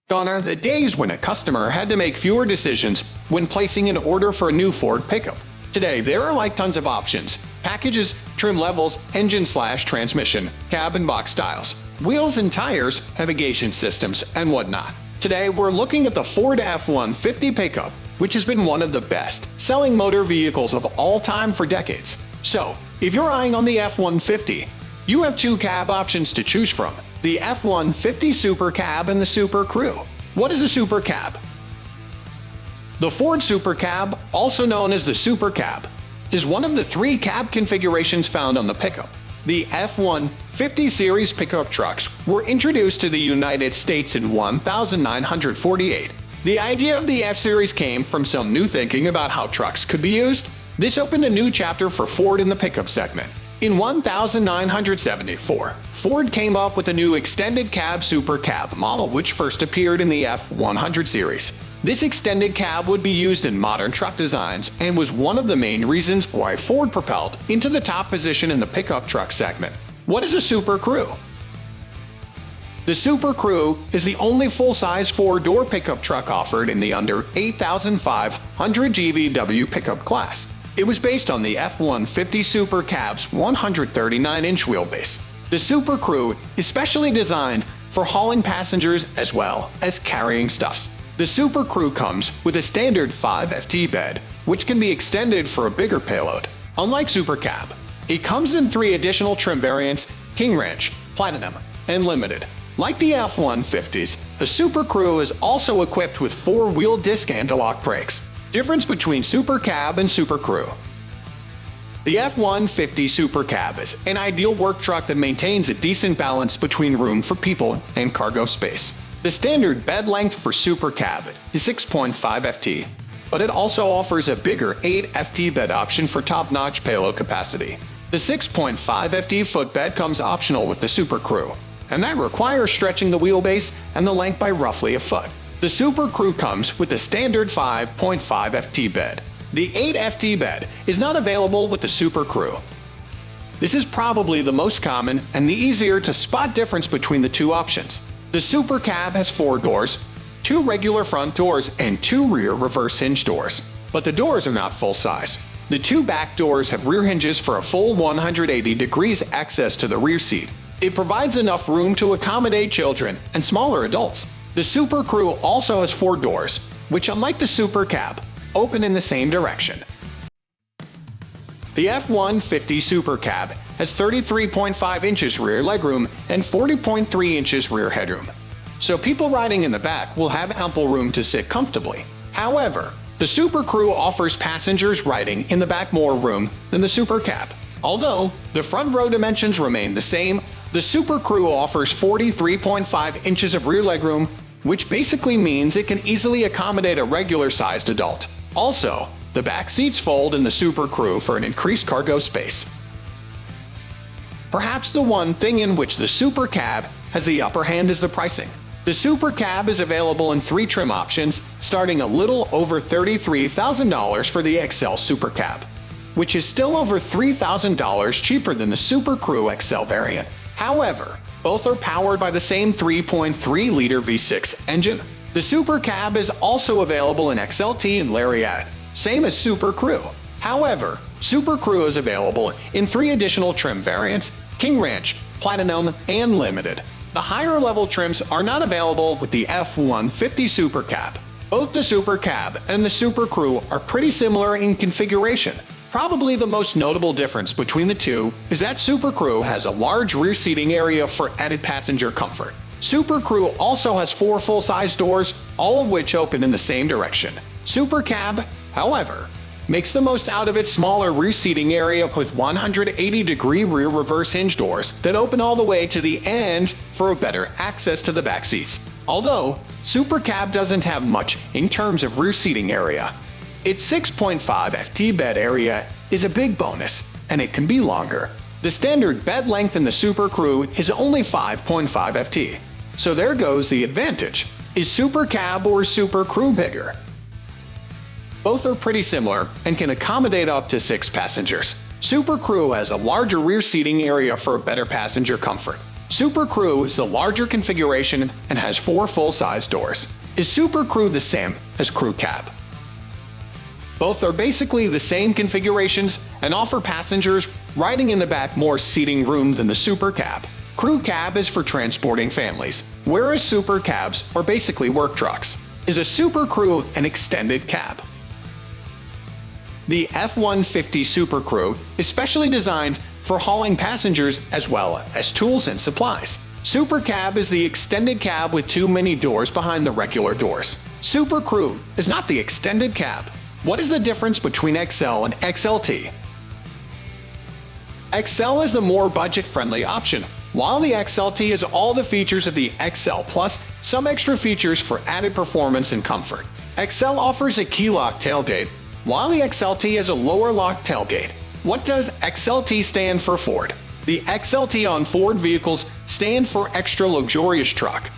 Gone are the days when a customer had to make fewer decisions when placing an order for a new Ford pickup. Today, there are like tons of options: packages, trim levels, engine/transmission, cab and box styles, wheels and tires, navigation systems, and whatnot. Today, we're looking at the Ford F-150 pickup, which has been one of the best-selling motor vehicles of all time for decades. So, if you're eyeing on the F-150, you have two cab options to choose from: the F-150 SuperCab and the SuperCrew. What is a SuperCab? The Ford SuperCab, also known as the SuperCab, is one of the three cab configurations found on the pickup. The F-150 series pickup trucks were introduced to the United States in 1948. The idea of the F-Series came from some new thinking about how trucks could be used. This opened a new chapter for Ford in the pickup segment. In 1974, Ford came up with a new extended cab SuperCab model, which first appeared in the F-100 series. This extended cab would be used in modern truck designs and was one of the main reasons why Ford propelled into the top position in the pickup truck segment. What is a SuperCrew? The SuperCrew is the only full-size four-door pickup truck offered in the under 8,500 GVW pickup class. It was based on the F-150 SuperCab's 139-inch wheelbase. The SuperCrew is specially designed for hauling passengers as well as carrying stuffs. The SuperCrew comes with a standard 5FT bed, which can be extended for a bigger payload. Unlike SuperCab, it comes in three additional trim variants: King Ranch, Platinum, and Limited. Like the F-150s, the SuperCrew is also equipped with four-wheel disc anti-lock brakes. Difference between SuperCab and SuperCrew. The F-150 SuperCab is an ideal work truck that maintains a decent balance between room for people and cargo space. The standard bed length for SuperCab is 6.5 FT, but it also offers a bigger 8 FT bed option for top-notch payload capacity. The 6.5 FT footbed comes optional with the SuperCrew, and that requires stretching the wheelbase and the length by roughly a foot. The SuperCrew comes with the standard 5.5 FT bed. The 8 FT bed is not available with the SuperCrew. This is probably the most common and the easier to spot difference between the two options. The SuperCab has 4 doors, 2 regular front doors and 2 rear reverse hinge doors. But the doors are not full size. The 2 back doors have rear hinges for a full 180 degrees access to the rear seat. It provides enough room to accommodate children and smaller adults. The SuperCrew also has 4 doors, which, unlike the SuperCab, open in the same direction. The F-150 SuperCab has 33.5 inches rear legroom and 40.3 inches rear headroom, so people riding in the back will have ample room to sit comfortably. However, the SuperCrew offers passengers riding in the back more room than the SuperCab. Although the front row dimensions remain the same, the SuperCrew offers 43.5 inches of rear legroom, which basically means it can easily accommodate a regular-sized adult. Also, the back seats fold in the SuperCrew for an increased cargo space. Perhaps the one thing in which the SuperCab has the upper hand is the pricing. The SuperCab is available in 3 trim options, starting a little over $33,000 for the XL SuperCab, which is still over $3,000 cheaper than the SuperCrew XL variant. However, both are powered by the same 3.3-liter V6 engine. The SuperCab is also available in XLT and Lariat, same as SuperCrew. However, SuperCrew is available in 3 additional trim variants: King Ranch, Platinum, and Limited. The higher-level trims are not available with the F-150 SuperCab. Both the SuperCab and the SuperCrew are pretty similar in configuration. Probably the most notable difference between the two is that SuperCrew has a large rear seating area for added passenger comfort. SuperCrew also has 4 full-size doors, all of which open in the same direction. SuperCab, however, makes the most out of its smaller rear seating area with 180-degree rear reverse hinge doors that open all the way to the end for a better access to the back seats. Although SuperCab doesn't have much in terms of rear seating area, its 6.5 FT bed area is a big bonus, and it can be longer. The standard bed length in the SuperCrew is only 5.5 FT, so there goes the advantage. Is SuperCab or SuperCrew bigger? Both are pretty similar and can accommodate up to 6 passengers. SuperCrew has a larger rear seating area for better passenger comfort. SuperCrew is the larger configuration and has 4 full-size doors. Is SuperCrew the same as SuperCab? Both are basically the same configurations and offer passengers riding in the back more seating room than the SuperCab. SuperCab is for transporting families, whereas SuperCabs are basically work trucks. Is a SuperCrew an extended cab? The F-150 SuperCrew is specially designed for hauling passengers as well as tools and supplies. SuperCab is the extended cab with too many doors behind the regular doors. SuperCrew is not the extended cab. What is the difference between XL and XLT? XL is the more budget-friendly option, while the XLT has all the features of the XL plus some extra features for added performance and comfort. XL offers a key-lock tailgate, while the XLT has a lower lock tailgate. What does XLT stand for Ford? The XLT on Ford vehicles stand for extra luxurious truck,